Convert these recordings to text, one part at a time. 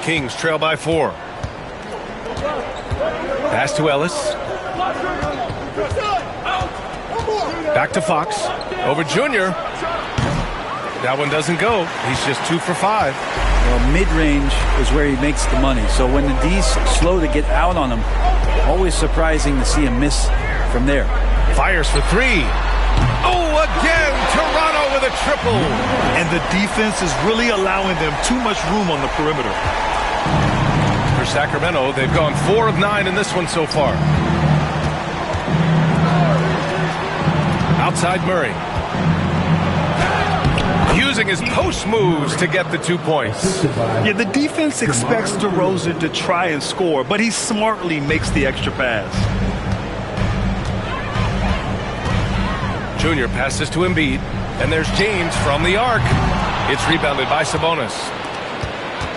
Kings trail by 4. Pass to Ellis. Back to Fox. Over Junior. That one doesn't go. He's just 2 for 5. Well, mid-range is where he makes the money. So when the D's slow to get out on him, always surprising to see him miss from there. Fires for 3. Oh, again, Toronto with a triple. And the defense is really allowing them too much room on the perimeter. For Sacramento, they've gone 4 of 9 in this one so far. Outside Murray. Using his post moves to get the 2 points. Yeah, the defense expects DeRozan to try and score, but he smartly makes the extra pass. Junior passes to Embiid, and there's James from the arc. It's rebounded by Sabonis.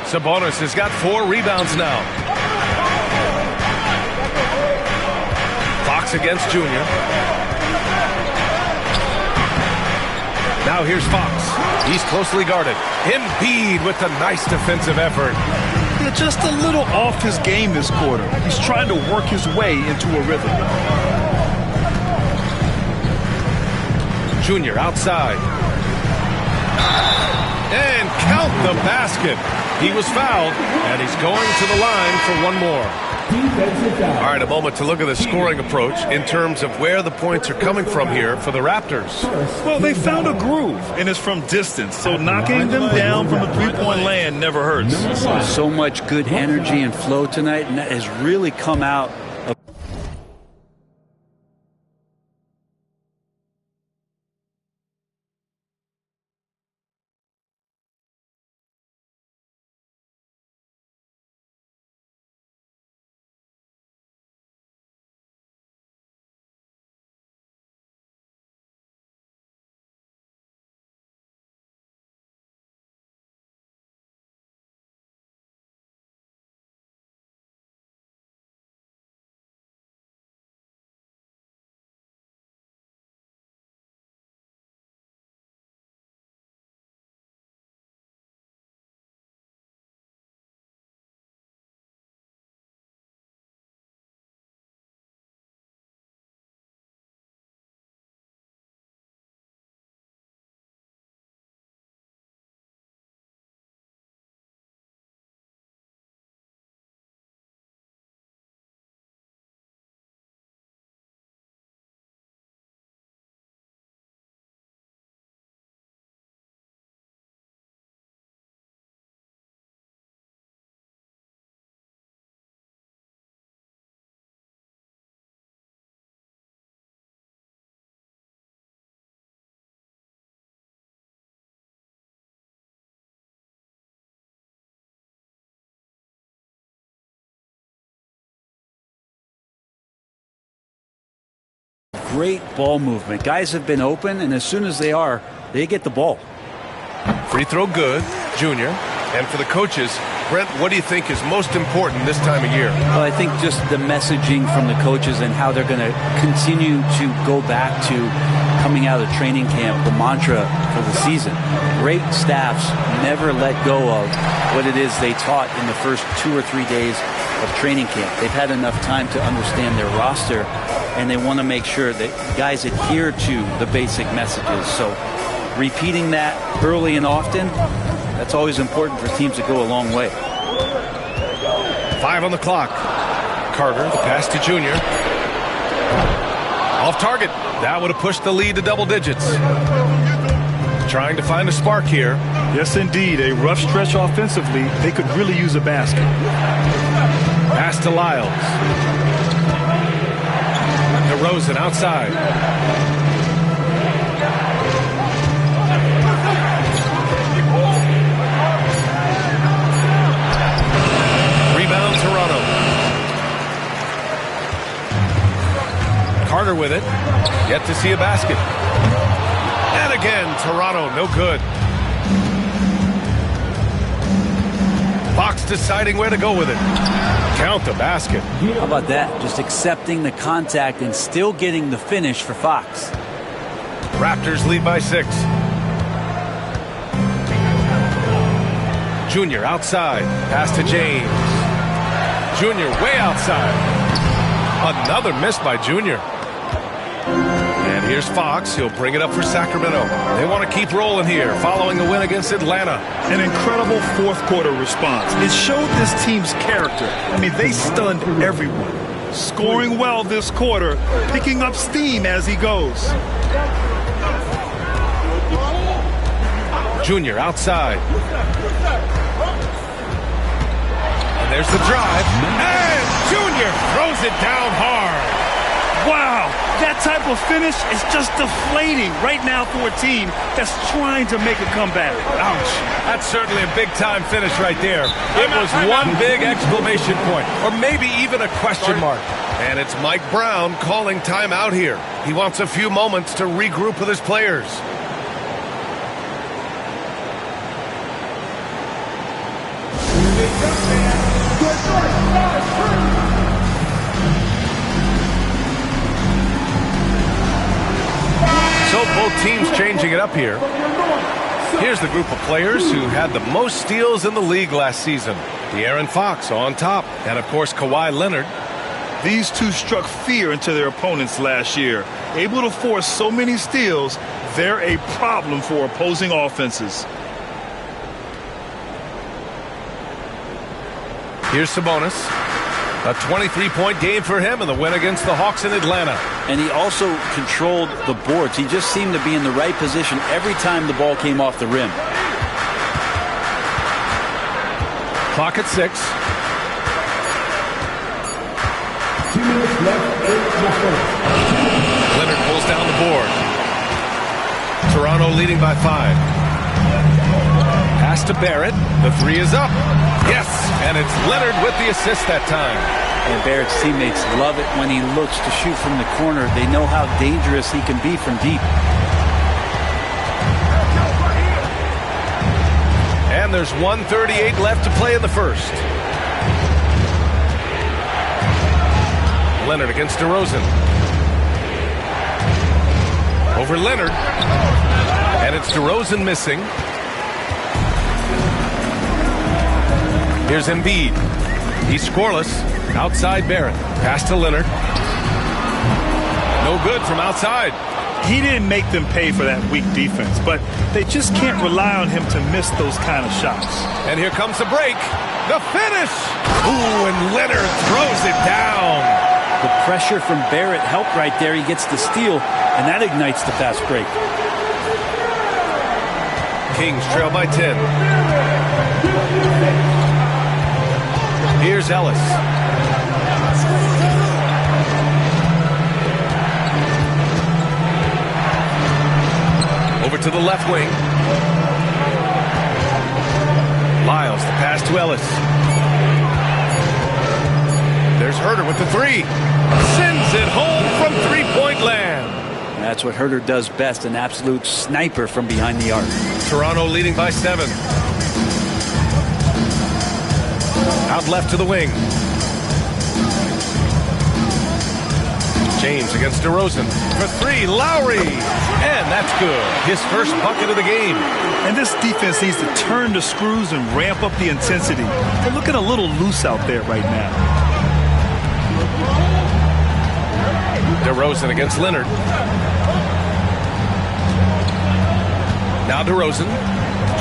Sabonis has got 4 rebounds now. Fox against Junior. Now here's Fox. He's closely guarded. Embiid with a nice defensive effort. Yeah, just a little off his game this quarter. He's trying to work his way into a rhythm. Junior outside. And count the basket. He was fouled, and he's going to the line for one more. All right, a moment to look at the scoring approach in terms of where the points are coming from here for the Raptors. Well, they found a groove, and it's from distance, so knocking them down from the three-point land never hurts. So much good energy and flow tonight, and that has really come out. Great ball movement. Guys have been open, and as soon as they are, they get the ball. Free throw good, Junior. And for the coaches, Brent, what do you think is most important this time of year? Well, I think just the messaging from the coaches and how they're going to continue to go back to coming out of training camp, the mantra for the season. Great staffs never let go of what it is they taught in the first 2 or 3 days of training camp. They've had enough time to understand their roster, and they want to make sure that guys adhere to the basic messages. So repeating that early and often, that's always important for teams that go a long way. 5 on the clock. Carter, the pass to Junior. Off target. That would have pushed the lead to double digits. Trying to find a spark here. Yes, indeed. A rough stretch offensively. They could really use a basket. Pass to Lyles. DeRozan outside. Rebound Toronto. Carter with it. Yet to see a basket. And again, Toronto, no good. Fox deciding where to go with it. Count the basket. How about that? Just accepting the contact and still getting the finish for Fox. Raptors lead by 6. Junior outside. Pass to James. Junior way outside. Another miss by Junior. And here's Fox. He'll bring it up for Sacramento. They want to keep rolling here following the win against Atlanta. An incredible fourth quarter response. It showed this team's character. I mean, they stunned everyone. Scoring well this quarter, picking up steam as he goes. Junior outside. And there's the drive. And Junior throws it down hard. Wow, that type of finish is just deflating right now for a team that's trying to make a comeback. Ouch. That's certainly a big-time finish right there. It was one big exclamation point, or maybe even a question mark. And it's Mike Brown calling timeout here. He wants a few moments to regroup with his players. So both teams changing it up here. Here's the group of players who had the most steals in the league last season. De'Aaron Fox on top, and of course Kawhi Leonard. These two struck fear into their opponents last year. Able to force so many steals, they're a problem for opposing offenses. Here's Sabonis. A 23-point game for him in the win against the Hawks in Atlanta. And he also controlled the boards. He just seemed to be in the right position every time the ball came off the rim. Clock at 6. 2 minutes left in the first. Leonard pulls down the board. Toronto leading by 5. Pass to Barrett. The 3 is up. Yes, and it's Leonard with the assist that time. And Barrett's teammates love it when he looks to shoot from the corner. They know how dangerous he can be from deep. And there's 1:38 left to play in the first. Leonard against DeRozan. Over Leonard. And it's DeRozan missing. Here's Embiid. He's scoreless. Outside Barrett. Pass to Leonard. No good from outside. He didn't make them pay for that weak defense, but they just can't rely on him to miss those kind of shots. And here comes the break. The finish. Ooh, and Leonard throws it down. The pressure from Barrett helped right there. He gets the steal, and that ignites the fast break. Kings trail by 10. Here's Ellis. Over to the left wing. Lyles, the pass to Ellis. There's Herter with the 3. Sends it home from three-point land. That's what Herter does best, an absolute sniper from behind the arc. Toronto leading by 7. Out left to the wing. James against DeRozan. For 3, Lowry. And that's good. His first bucket of the game. And this defense needs to turn the screws and ramp up the intensity. They're looking a little loose out there right now. DeRozan against Leonard. Now DeRozan.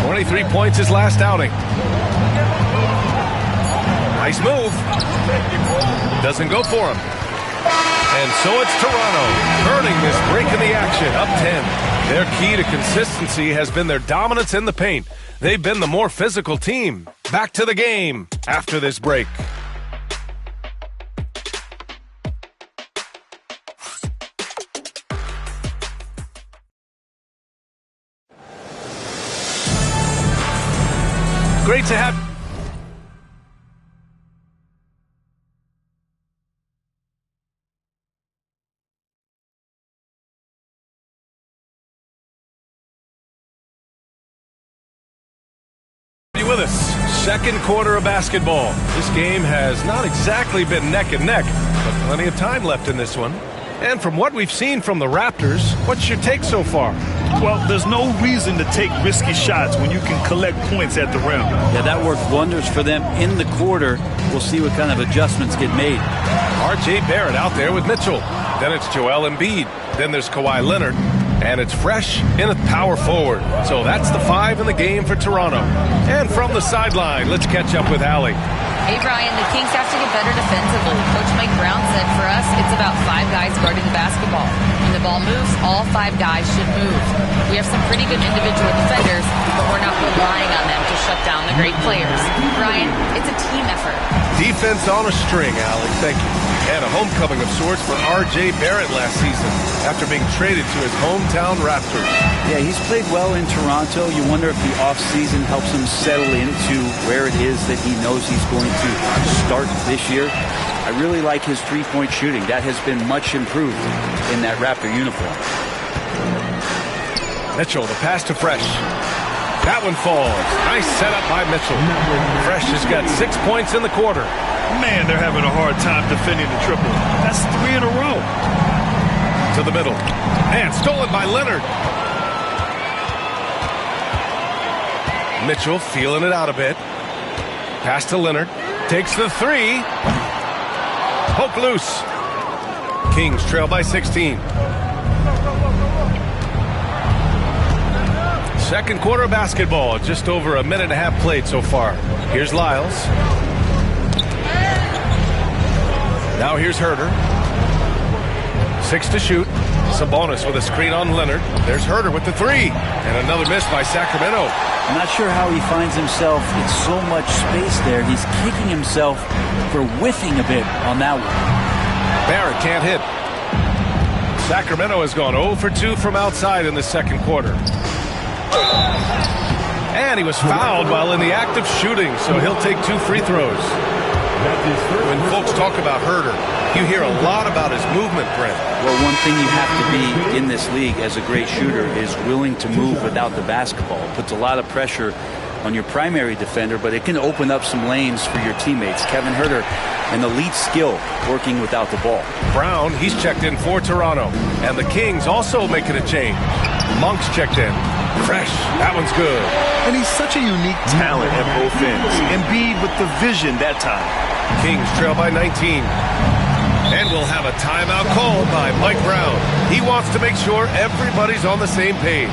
23 points his last outing. Nice move. Doesn't go for him. And so it's Toronto earning this break in the action, up 10. Their key to consistency has been their dominance in the paint. They've been the more physical team. Back to the game after this break. Great to have you with us. Second quarter of basketball. This game has not exactly been neck and neck, but plenty of time left in this one. And from what we've seen from the Raptors, what's your take so far? Well, there's no reason to take risky shots when you can collect points at the rim. Yeah, that worked wonders for them in the quarter. We'll see what kind of adjustments get made. R.J. Barrett out there with Mitchell. Then it's Joel Embiid. Then there's Kawhi Leonard. And it's Fresh in a power forward. So that's the 5 in the game for Toronto. And from the sideline, let's catch up with Allie. Hey, Brian, the Kings have to get better defensively. Coach Mike Brown said for us, it's about 5 guys guarding the basketball. When the ball moves, all 5 guys should move. We have some pretty good individual defenders, but we're not relying on them to shut down the great players. Brian, it's a team effort. Defense on a string, Allie. Thank you. And a homecoming of sorts for R.J. Barrett last season after being traded to his hometown Raptors. Yeah, he's played well in Toronto. You wonder if the offseason helps him settle into where it is that he knows he's going to start this year. I really like his three-point shooting. That has been much improved in that Raptor uniform. Mitchell, the pass to Fresh. That one falls. Nice setup by Mitchell. Fresh has got 6 points in the quarter. Man, they're having a hard time defending the triple. That's 3 in a row. To the middle. And stolen by Leonard. Mitchell feeling it out a bit. Pass to Leonard. Takes the 3. Poke loose. Kings trail by 16. Second quarter basketball. Just over a minute and a half played so far. Here's Lyles. Now here's Herter. 6 to shoot. Sabonis with a screen on Leonard. There's Herter with the 3. And another miss by Sacramento. I'm not sure how he finds himself in so much space there. He's kicking himself for whiffing a bit on that one. Barrett can't hit. Sacramento has gone 0 for 2 from outside in the second quarter. And he was fouled while in the act of shooting, so he'll take 2 free throws. When folks talk about Herter, you hear a lot about his movement, Brent. Well, one thing you have to be in this league as a great shooter is willing to move without the basketball. It puts a lot of pressure on your primary defender, but it can open up some lanes for your teammates. Kevin Herter, an elite skill working without the ball. Brown, he's checked in for Toronto. And the Kings also making a change. Monk's checked in. Fresh, that one's good. And he's such a unique talent at both ends. Embiid with the vision that time. Kings trail by 19. And we'll have a timeout called by Mike Brown. He wants to make sure everybody's on the same page.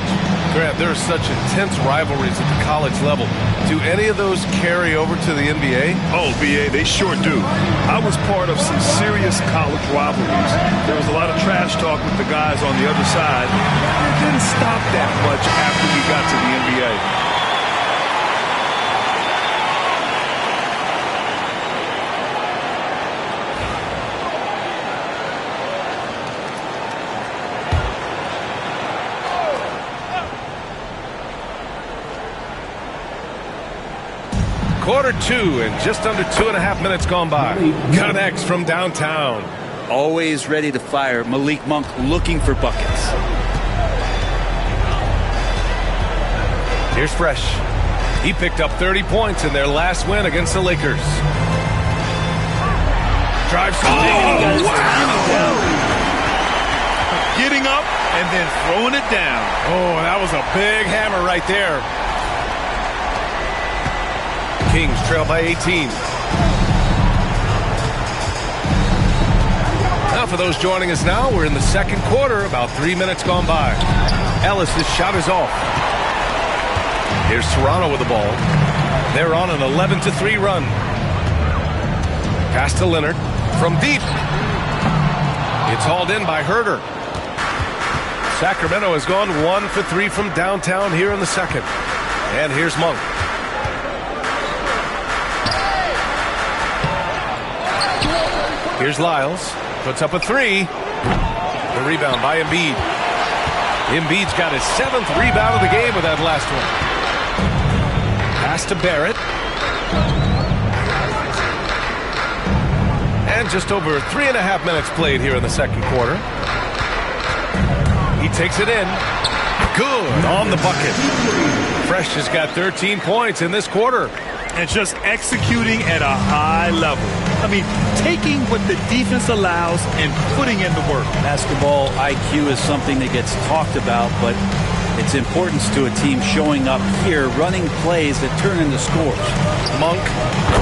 Grant, there are such intense rivalries at the college level. Do any of those carry over to the NBA? Oh, BA, they sure do. I was part of some serious college rivalries. There was a lot of trash talk with the guys on the other side. It didn't stop that much after we got to the NBA. Quarter 2 and just under 2.5 minutes gone by. Connects from downtown. Always ready to fire. Malik Monk looking for buckets. Here's Fresh. He picked up 30 points in their last win against the Lakers. Drives. Oh, wow! Getting up and then throwing it down. Oh, that was a big hammer right there. Kings trail by 18. Now for those joining us now, we're in the second quarter, about 3 minutes gone by. Ellis' shot is off. Here's Toronto with the ball. They're on an 11-3 run. Pass to Leonard from deep. It's hauled in by Herter. Sacramento has gone 1 for 3 from downtown here in the second. And here's Monk. Here's Lyles. Puts up a 3. The rebound by Embiid. Embiid's got his 7th rebound of the game with that last one. Pass to Barrett. And just over 3.5 minutes played here in the second quarter. He takes it in. Good on the bucket. Fresh has got 13 points in this quarter. And just executing at a high level. I mean, taking what the defense allows and putting in the work. Basketball IQ is something that gets talked about, but its importance to a team showing up here, running plays that turn into scores. Monk,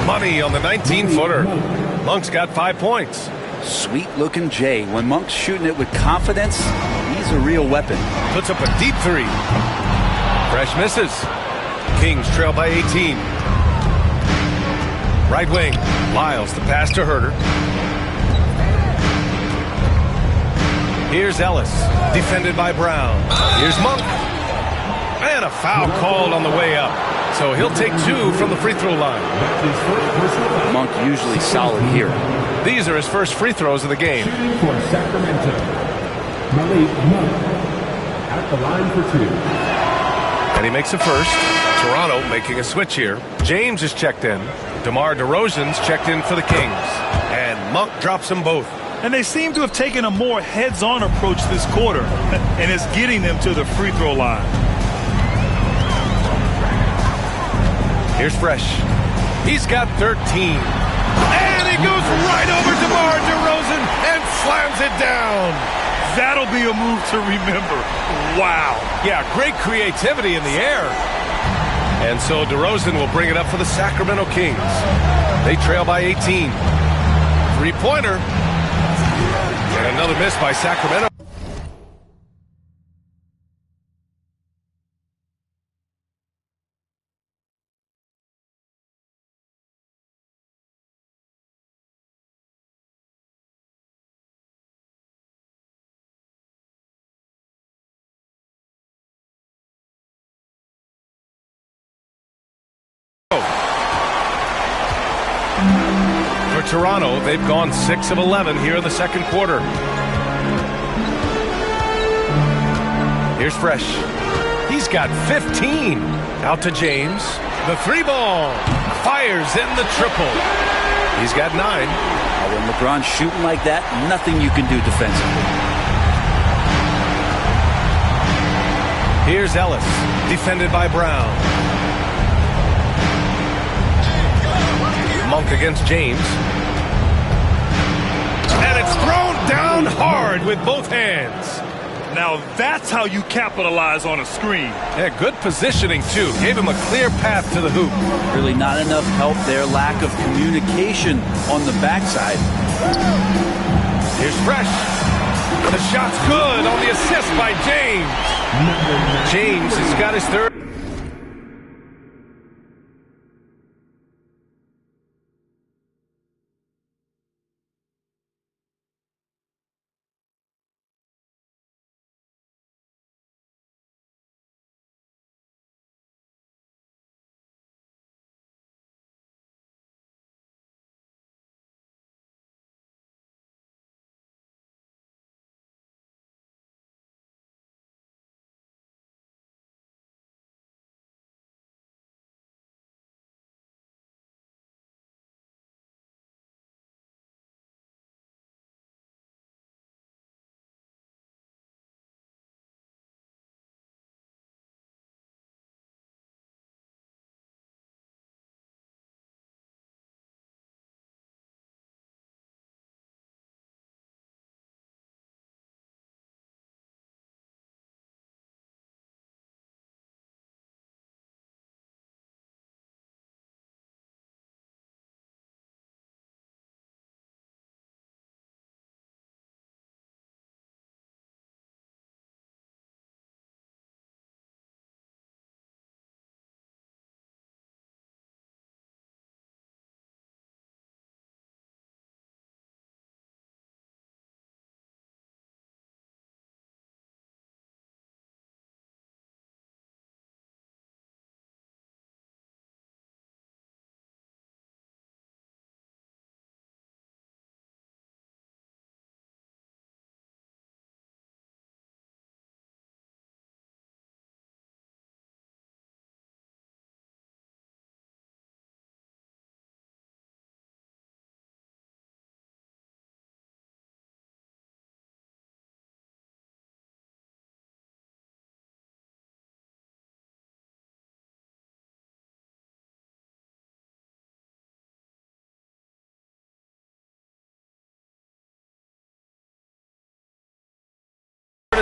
money on the 19-footer. Monk's got 5 points. Sweet-looking Jay. When Monk's shooting it with confidence, he's a real weapon. Puts up a deep three. Fresh misses. Kings trail by 18. Right wing. Lyles, the pass to Herter. Here's Ellis, defended by Brown. Here's Monk. And a foul called on the way up. So he'll take 2 from the free throw line. Monk usually solid here. These are his first free throws of the game. For Sacramento, Malik Monk at the line for 2. And he makes a first. Toronto making a switch here. James is checked in. DeMar DeRozan's checked in for the Kings. And Monk drops them both. And they seem to have taken a more heads-on approach this quarter, and it's getting them to the free throw line. Here's Fresh. He's got 13. And he goes right over DeMar DeRozan and slams it down. That'll be a move to remember. Wow. Yeah, great creativity in the air. And so DeRozan will bring it up for the Sacramento Kings. They trail by 18. Three-pointer. And another miss by Sacramento. For Toronto, they've gone 6 of 11 here in the second quarter. Here's Fresh. He's got 15. Out to James. The 3-ball. Fires in the triple. He's got 9. When LeBron's shooting like that, nothing you can do defensively. Here's Ellis. Defended by Brown. Monk against James. And it's thrown down hard with both hands. Now that's how you capitalize on a screen. Yeah, good positioning, too. Gave him a clear path to the hoop. Really not enough help there. Lack of communication on the backside. Here's Fresh. The shot's good on the assist by James. James has got his third.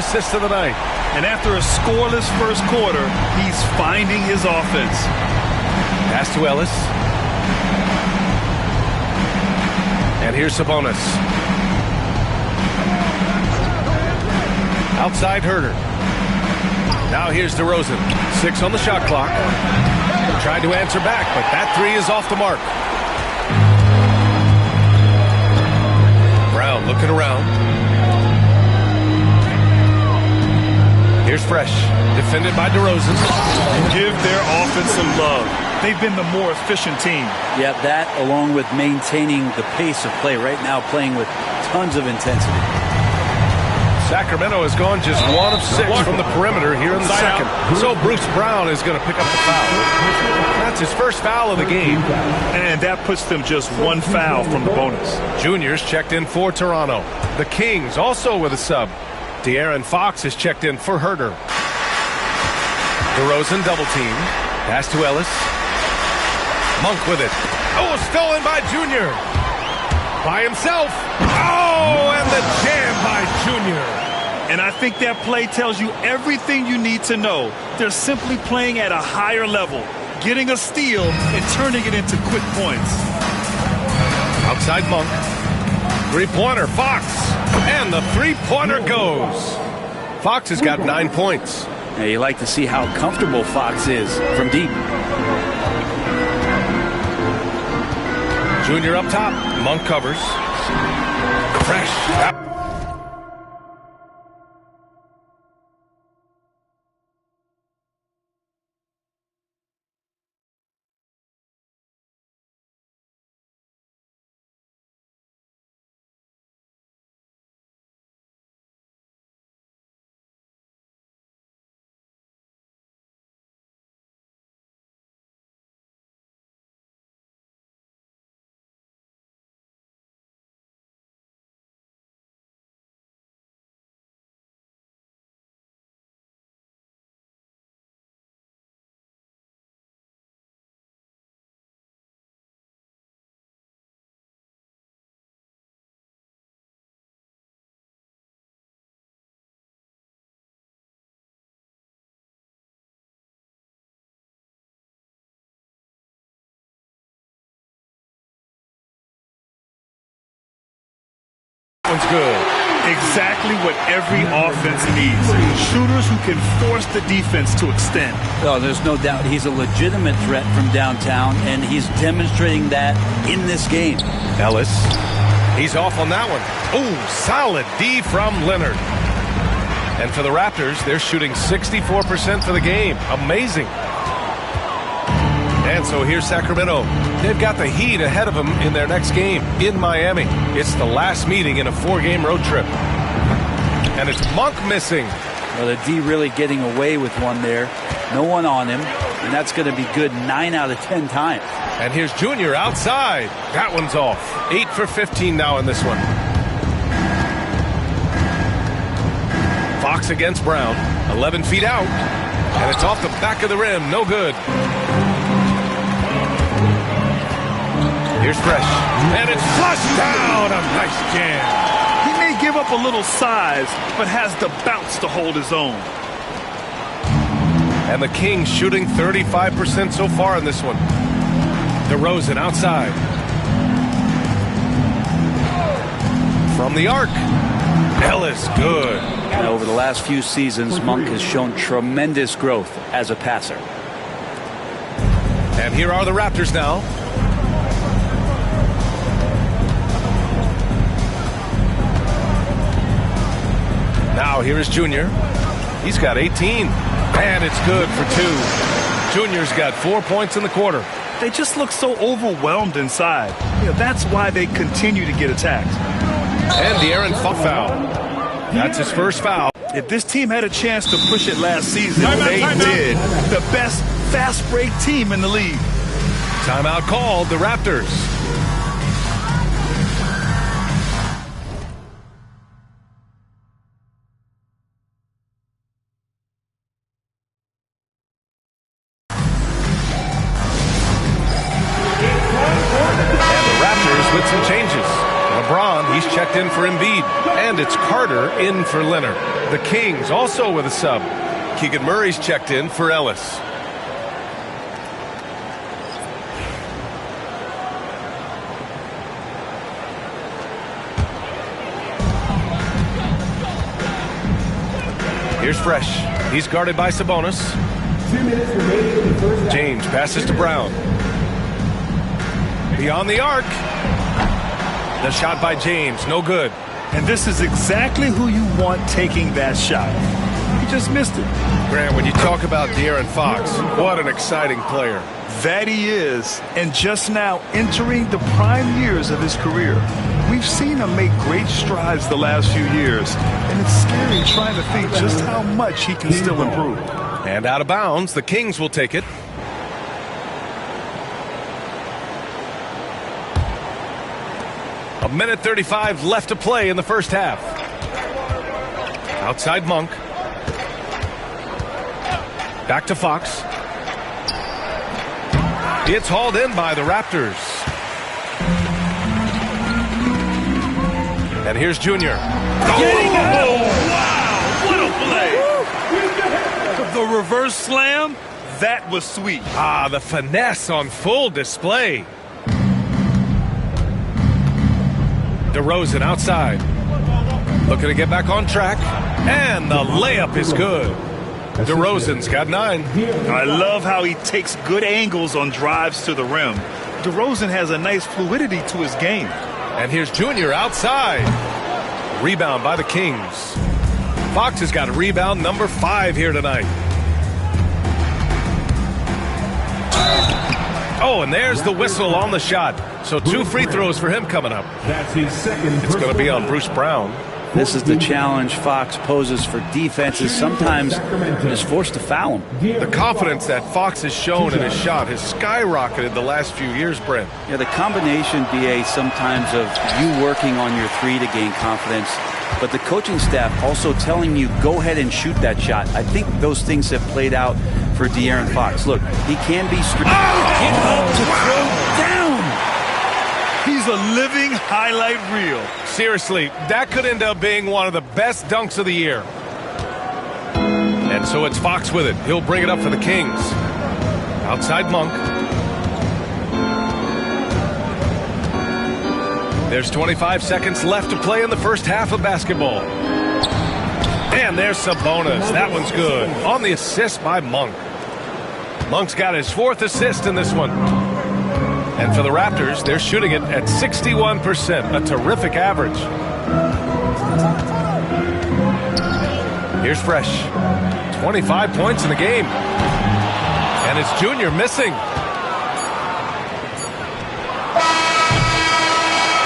assist of the night. And after a scoreless first quarter, he's finding his offense. Pass to Ellis. And here's Sabonis. Outside Herder. Now here's DeRozan. 6 on the shot clock. Tried to answer back, but that three is off the mark. Brown looking around. Here's Fresh. Defended by DeRozan. Give their offense some love. They've been the more efficient team. Yeah, that along with maintaining the pace of play right now, playing with tons of intensity. Sacramento has gone just 1 of 6 from the perimeter here in the second. So Bruce Brown is going to pick up the foul. That's his first foul of the game. And that puts them just 1 foul from the bonus. Junior's checked in for Toronto. The Kings also with a sub. De'Aaron Fox is checked in for Herder. DeRozan double team. Pass to Ellis. Monk with it. Oh, stolen by Junior. By himself. Oh, and the jam by Junior. And I think that play tells you everything you need to know. They're simply playing at a higher level, getting a steal and turning it into quick points. Outside Monk. Three-pointer, Fox. And the three-pointer goes. Fox has got 9 points. Yeah, you like to see how comfortable Fox is from deep. Junior up top. Monk covers. Fresh. One's good. Exactly what every offense needs. Shooters who can force the defense to extend. Oh, there's no doubt he's a legitimate threat from downtown, and he's demonstrating that in this game. Ellis. He's off on that one. Oh, solid D from Leonard. And for the Raptors, they're shooting 64% for the game. Amazing. And so here's Sacramento. They've got the Heat ahead of them in their next game in Miami. It's the last meeting in a 4-game road trip. And it's Monk missing. Well, the D really getting away with one there. No one on him, and that's going to be good 9 out of 10 times. And here's Junior outside. That one's off. 8 for 15 now in this one. Fox against Brown. 11 feet out. And it's off the back of the rim. No good. Here's Fresh. And it's flushed down. A nice jam. He may give up a little size, but has the bounce to hold his own. And the Kings shooting 35% so far in this one. DeRozan outside. From the arc. Ellis, good. And over the last few seasons, Monk has shown tremendous growth as a passer. And here are the Raptors now. Now here is Junior. He's got 18. And it's good for 2. Junior's got 4 points in the quarter. They just look so overwhelmed inside. That's why they continue to get attacked. And De'Aaron foul. That's his first foul. If this team had a chance to push it last season, they did. The best fast break team in the league. Timeout called, the Raptors. LeBron, he's checked in for Embiid. And it's Carter in for Leonard. The Kings also with a sub. Keegan Murray's checked in for Ellis. Here's Fresh. He's guarded by Sabonis. 2 minutes remaining in the first half. James passes to Brown. Beyond the arc. The shot by James, no good. And this is exactly who you want taking that shot. He just missed it. Grant, when you talk about De'Aaron Fox, what an exciting player. That he is, and just now entering the prime years of his career. We've seen him make great strides the last few years, and it's scary trying to think just how much he can still improve. And out of bounds, the Kings will take it. A minute 35 left to play in the first half. Outside Monk. Back to Fox. It's hauled in by the Raptors. And here's Junior. Oh, wow! What a play! The reverse slam, that was sweet. Ah, the finesse on full display. DeRozan outside. Looking to get back on track. And the layup is good. DeRozan's got 9. I love how he takes good angles on drives to the rim. DeRozan has a nice fluidity to his game. And here's Junior outside. Rebound by the Kings. Fox has got a rebound number 5 here tonight. Oh, and there's the whistle on the shot. So 2 free throws for him coming up. That's his second. It's going to be on Bruce Brown. This is the challenge Fox poses for defenses. Sometimes is forced to foul him. The confidence that Fox has shown in his shot has skyrocketed the last few years, Brent. Yeah, the combination, BA, sometimes of you working on your 3 to gain confidence, but the coaching staff also telling you, go ahead and shoot that shot. I think those things have played out for De'Aaron Fox. Look, he can be get up to throw down. He's a living highlight reel. Seriously, that could end up being one of the best dunks of the year. And so it's Fox with it. He'll bring it up for the Kings. Outside Monk. There's 25 seconds left to play in the first half of basketball. And there's Sabonis. That one's good. On the assist by Monk. Monk's got his 4th assist in this one. And for the Raptors, they're shooting it at 61%, a terrific average. Here's Fresh. 25 points in the game. And it's Junior missing.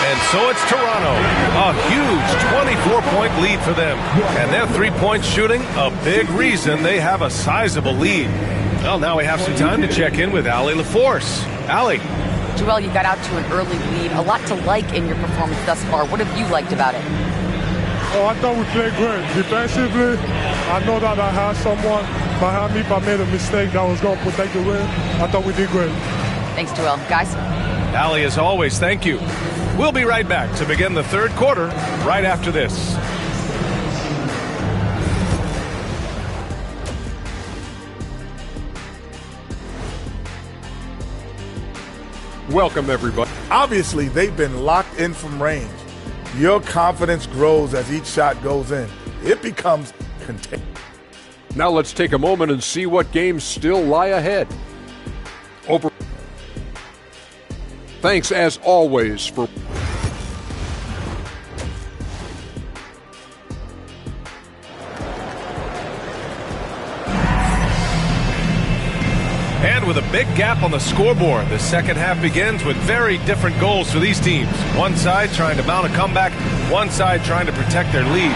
And so it's Toronto. A huge 24-point lead for them. And their 3-point shooting, a big reason they have a sizable lead. Well, now we have some time to check in with Allie LaForce. Allie. Joel, you got out to an early lead. A lot to like in your performance thus far. What have you liked about it? Oh, I thought we played great. Defensively, I know that I had someone behind me if I made a mistake that was going to protect the rim. I thought we did great. Thanks, Joel. Guys? Allie, as always, thank you. We'll be right back to begin the third quarter right after this. Welcome, everybody. Obviously, they've been locked in from range. Your confidence grows as each shot goes in. It becomes contagious. Now let's take a moment and see what games still lie ahead. Thanks, as always, for... And with a big gap on the scoreboard, the second half begins with very different goals for these teams. One side trying to mount a comeback, one side trying to protect their lead.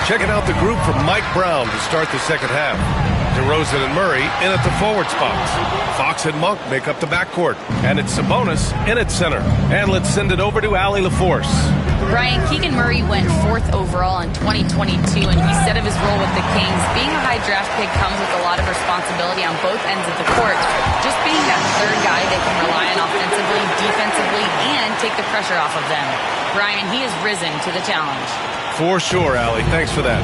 Checking out the group from Mike Brown to start the second half. DeRozan and Murray in at the forward spots. Fox and Monk make up the backcourt. And it's Sabonis in at center. And let's send it over to Allie LaForce. Brian, Keegan Murray went 4th overall in 2022, and he said of his role with the Kings, being a high draft pick comes with a lot of responsibility on both ends of the court. Just being that third guy they can rely on offensively, defensively, and take the pressure off of them. Brian, he has risen to the challenge. For sure, Allie. Thanks for that.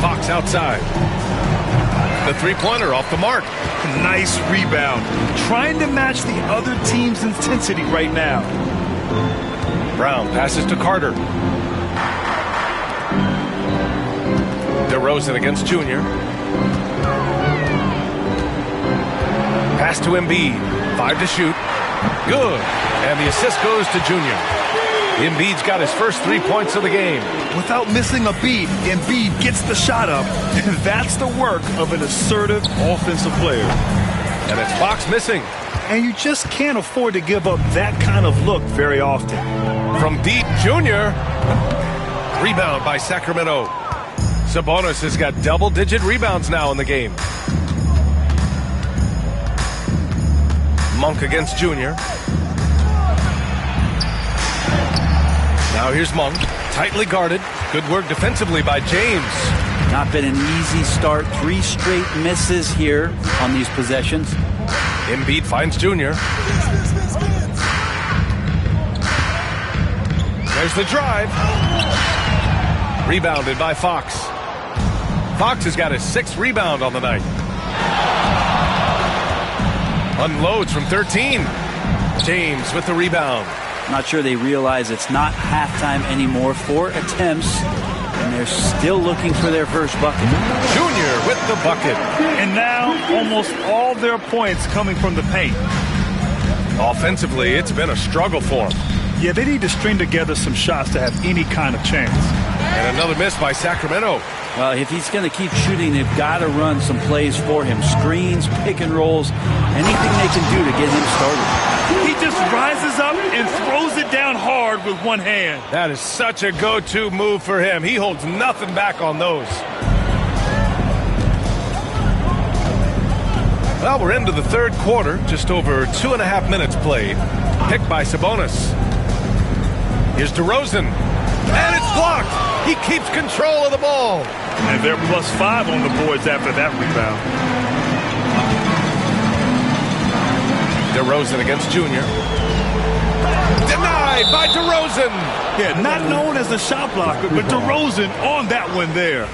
Fox outside. The three-pointer off the mark. Nice rebound. Trying to match the other team's intensity right now. Brown passes to Carter. DeRozan against Junior. Pass to Embiid. 5 to shoot. Good. And the assist goes to Junior. Embiid's got his first 3 points of the game. Without missing a beat, Embiid gets the shot up. And that's the work of an assertive offensive player. And it's Fox missing. And you just can't afford to give up that kind of look very often. From deep, Junior. Rebound by Sacramento. Sabonis has got double-digit rebounds now in the game. Monk against Junior. Now here's Monk, tightly guarded. Good work defensively by James. Not been an easy start. 3 straight misses here on these possessions. Embiid finds Junior. There's the drive. Rebounded by Fox. Fox has got his 6th rebound on the night. Unloads from 13. James with the rebound. Not sure they realize it's not halftime anymore. 4 attempts, and they're still looking for their first bucket. Junior with the bucket. And now almost all their points coming from the paint. Offensively, it's been a struggle for them. Yeah, they need to string together some shots to have any kind of chance. And another miss by Sacramento. Well, if he's going to keep shooting, they've got to run some plays for him. Screens, pick and rolls, anything they can do to get him started. He just rises up and throws it down hard with one hand. That is such a go-to move for him. He holds nothing back on those. Well, we're into the third quarter. Just over 2.5 minutes played. Picked by Sabonis. Here's DeRozan. And it's blocked. He keeps control of the ball. And they're +5 on the boards after that rebound. DeRozan against Junior. Denied by DeRozan. Yeah, not known as a shot blocker, but DeRozan on that one there.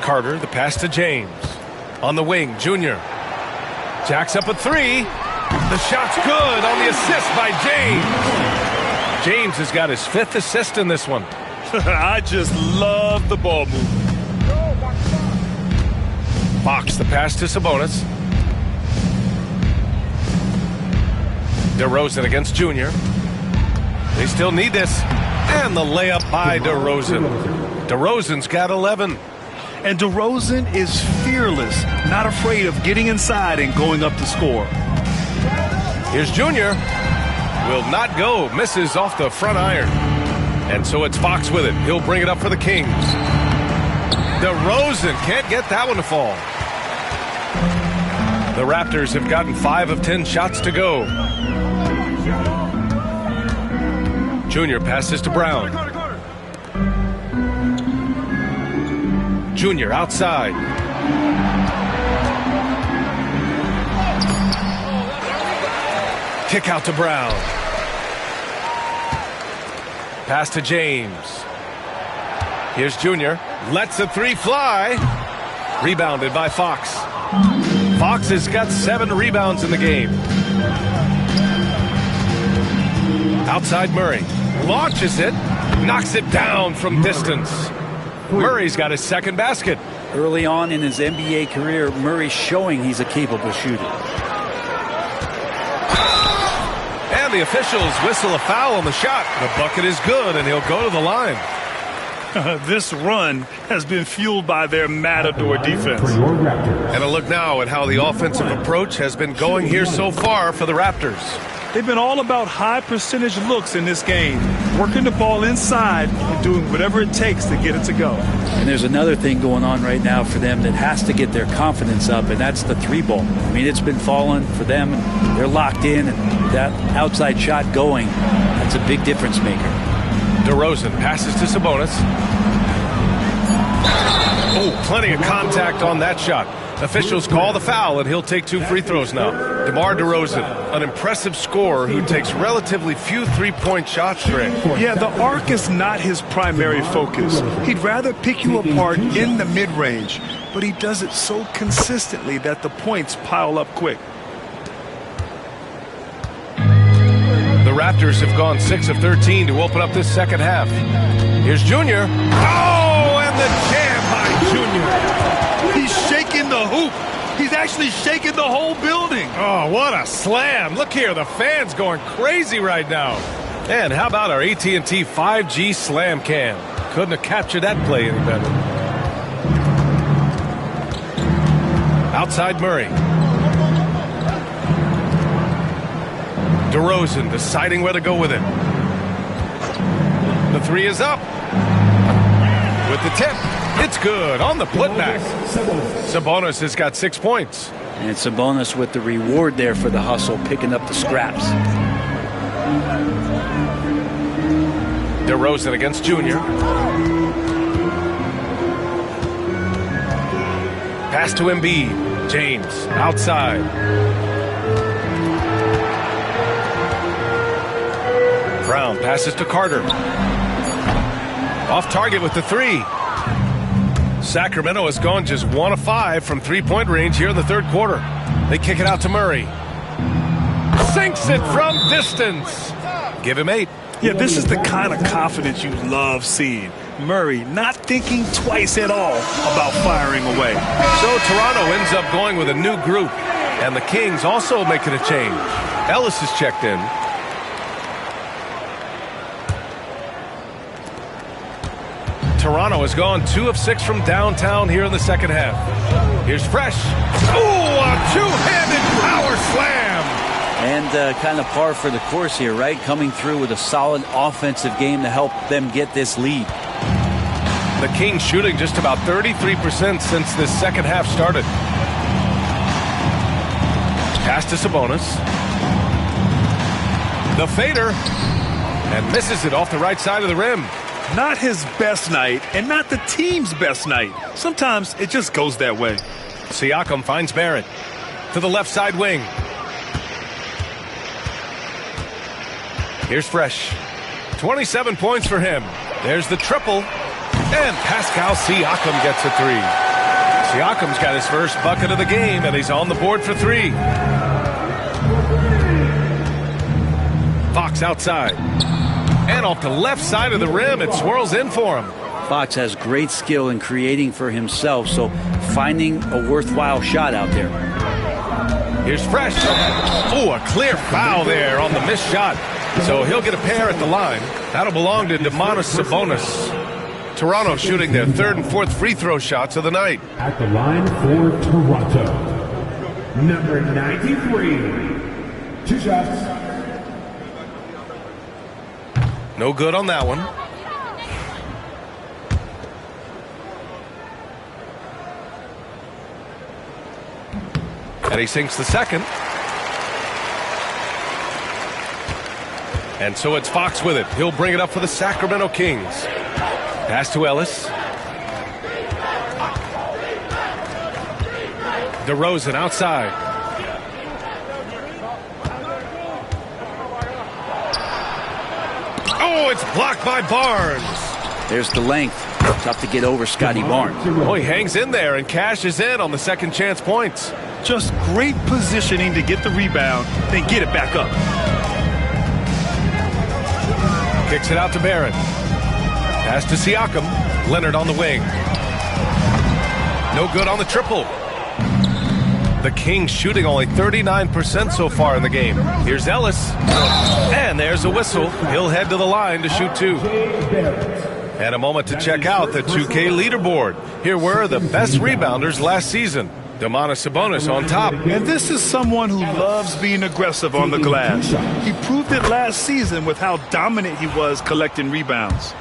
Carter, the pass to James. On the wing, Junior. Jacks up a 3. The shot's good on the assist by James. James has got his 5th assist in this one. I just love the ball movement. Fox, the pass to Sabonis. DeRozan against Junior. They still need this. And the layup by DeRozan. DeRozan's got 11. And DeRozan is fearless, not afraid of getting inside and going up to score. Here's Junior. Will not go. Misses off the front iron. And so it's Fox with it. He'll bring it up for the Kings. DeRozan can't get that one to fall. The Raptors have gotten 5 of 10 shots to go. Junior passes to Brown. Junior outside. Kick out to Brown. Pass to James. Here's Junior. Lets a 3 fly. Rebounded by Fox. Fox has got 7 rebounds in the game. Outside Murray. Launches it. Knocks it down from distance. Murray's got his 2nd basket. Early on in his NBA career, Murray's showing he's a capable shooter. And the officials whistle a foul on the shot. The bucket is good, and he'll go to the line. This run has been fueled by their Matador defense. And a look now at how the offensive approach has been going here so far for the Raptors. They've been all about high percentage looks in this game, working the ball inside and doing whatever it takes to get it to go. And there's another thing going on right now for them that has to get their confidence up, and that's the three ball. I mean, it's been falling for them. They're locked in, and that outside shot going, that's a big difference maker. DeRozan passes to Sabonis. Oh, plenty of contact on that shot. Officials call the foul, and he'll take 2 free throws now. DeMar DeRozan, an impressive scorer who takes relatively few three-point shots, Greg. Yeah, the arc is not his primary focus. He'd rather pick you apart in the mid-range, but he does it so consistently that the points pile up quick. The Raptors have gone 6 of 13 to open up this second half. Here's Junior. Oh, and the jam by Junior. He's shaking the hoop. He's actually shaking the whole building. Oh, what a slam. Look here, the fans going crazy right now. And how about our AT&T 5G Slam Cam? Couldn't have captured that play any better. Outside Murray. DeRozan deciding where to go with it. The three is up. With the tip. It's good on the putback. Sabonis has got 6 points. And Sabonis with the reward there for the hustle, picking up the scraps. DeRozan against Junior. Pass to Embiid. James outside. Brown passes to Carter. Off target with the three. Sacramento has gone just 1 of 5 from three-point range here in the third quarter. They kick it out to Murray. Sinks it from distance. Give him 8. Yeah, this is the kind of confidence you love seeing. Murray not thinking twice at all about firing away. So Toronto ends up going with a new group. And the Kings also making a change. Ellis is checked in. Toronto has gone 2 of 6 from downtown here in the second half. Here's Fresh. Oh, a two-handed power slam. And kind of par for the course here, right? Coming through with a solid offensive game to help them get this lead. The Kings shooting just about 33% since this second half started. Pass to Sabonis. The fader. And misses it off the right side of the rim. Not his best night and not the team's best night. Sometimes it just goes that way. Siakam finds Barrett to the left side wing. Here's Fresh. 27 points for him. There's the triple. And Pascal Siakam gets a 3. Siakam's got his first bucket of the game, and he's on the board for 3. Fox outside. And off the left side of the rim, it swirls in for him. Fox has great skill in creating for himself, so finding a worthwhile shot out there. Here's Fresh. Oh, a clear foul there on the missed shot. So he'll get a pair at the line. That'll belong to Domantas Sabonis. Toronto shooting their 3rd and 4th free throw shots of the night. At the line for Toronto, number 93. 2 shots. No good on that one. And he sinks the second. And so it's Fox with it. He'll bring it up for the Sacramento Kings. Pass to Ellis. DeRozan outside. Oh, it's blocked by Barnes. There's the length. Tough to get over Scotty Barnes. Oh, he hangs in there and cashes in on the second chance points. Just great positioning to get the rebound, then get it back up. Kicks it out to Barrett. Pass to Siakam. Leonard on the wing. No good on the triple. The Kings shooting only 39% so far in the game. Here's Ellis. And there's a whistle. He'll head to the line to shoot 2. And a moment to check out the 2K leaderboard. Here were the best rebounders last season. Domantas Sabonis on top. And this is someone who loves being aggressive on the glass. He proved it last season with how dominant he was collecting rebounds.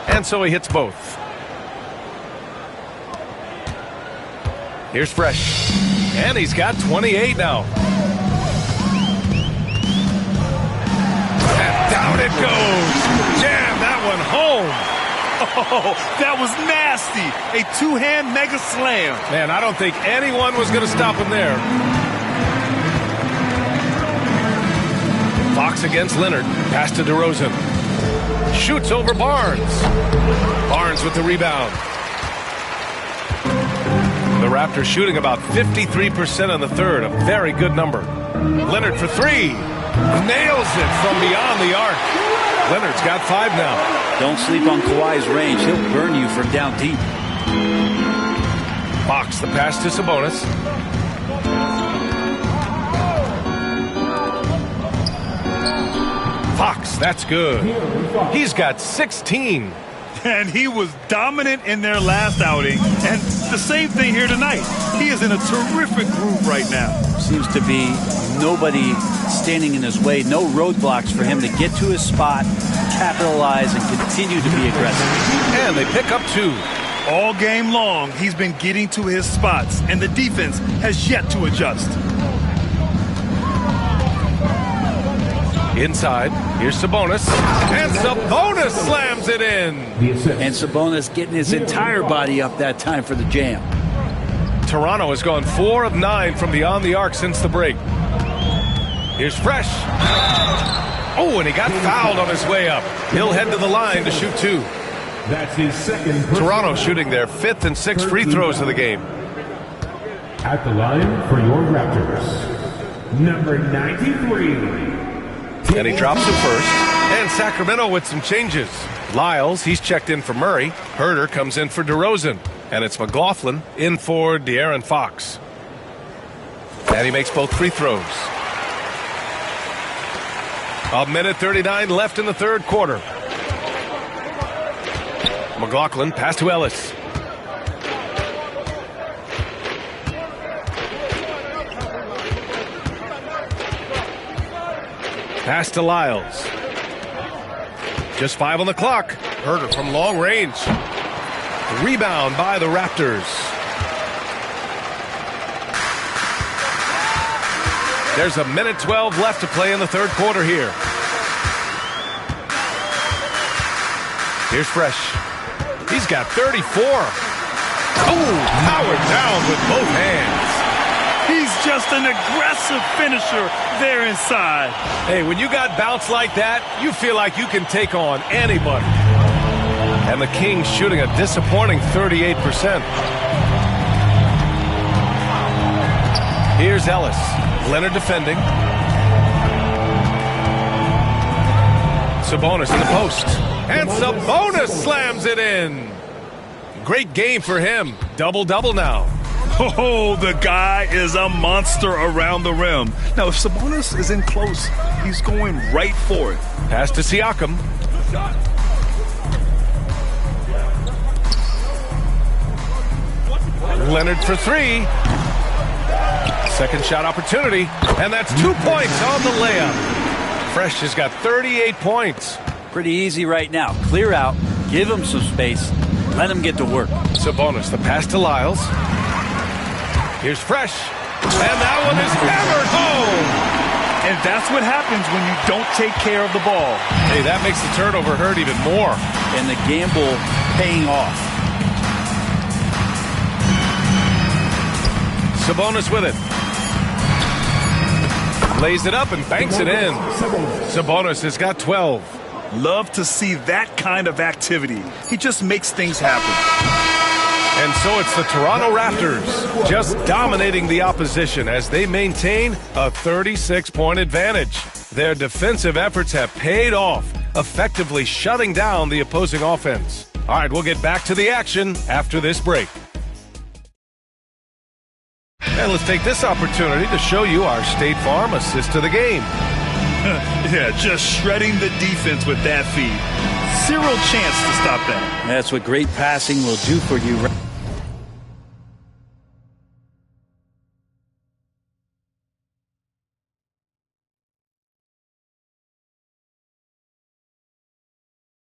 And so he hits both. Here's Fresh. And he's got 28 now. And down it goes. Jam that one home. Oh, that was nasty. A two-hand mega slam. Man, I don't think anyone was going to stop him there. Fox against Leonard. Pass to DeRozan. Shoots over Barnes. Barnes with the rebound. The Raptors shooting about 53% in the third. A very good number. Leonard for three. Nails it from beyond the arc. Leonard's got 5 now. Don't sleep on Kawhi's range. He'll burn you from down deep. Fox the pass to Sabonis. Fox, that's good. He's got 16. And he was dominant in their last outing. And the same thing here tonight. He is in a terrific groove right now. Seems to be nobody standing in his way. No roadblocks for him to get to his spot, capitalize, and continue to be aggressive. And they pick up 2. All game long, he's been getting to his spots, and the defense has yet to adjust. Inside, here's Sabonis. And Sabonis slams it in. And Sabonis getting his entire body up that time for the jam. Toronto has gone 4 of 9 from beyond the arc since the break. Here's Fresh. Oh, and he got fouled on his way up. He'll head to the line to shoot 2. That's his second. Toronto shooting their 5th and 6th free throws of the game. At the line for your Raptors, number 93. And he drops it first. And Sacramento with some changes. Lyles, he's checked in for Murray. Herter comes in for DeRozan. And it's McLaughlin in for De'Aaron Fox. And he makes both free throws. 1:39 left in the third quarter. McLaughlin, pass to Ellis. Pass to Lyles. Just 5 on the clock. Herter from long range. Rebound by the Raptors. There's 1:12 left to play in the third quarter here. Here's Fresh. He's got 34. Oh, powered down with both hands. He's just an aggressive finisher there inside. Hey, when you got bounce like that, you feel like you can take on anybody. And the Kings shooting a disappointing 38%. Here's Ellis. Leonard defending. Sabonis in the post. And Sabonis slams it in. Great game for him. Double-double now. Oh, the guy is a monster around the rim. Now, if Sabonis is in close, he's going right for it. Pass to Siakam. Leonard for 3. Second shot opportunity. And that's 2 points on the layup. Fresh has got 38 points. Pretty easy right now. Clear out. Give him some space. Let him get to work. Sabonis, the pass to Lyles. Here's Fresh. And that one is hammered home. And that's what happens when you don't take care of the ball. Hey, that makes the turnover hurt even more. And the gamble paying off. Sabonis with it. Lays it up and banks it in. Sabonis has got 12. Love to see that kind of activity. He just makes things happen. And so it's the Toronto Raptors just dominating the opposition as they maintain a 36-point advantage. Their defensive efforts have paid off, effectively shutting down the opposing offense. All right, we'll get back to the action after this break. And let's take this opportunity to show you our State Farm assist to the game. Yeah, just shredding the defense with that feed. Zero chance to stop that. That's what great passing will do for you.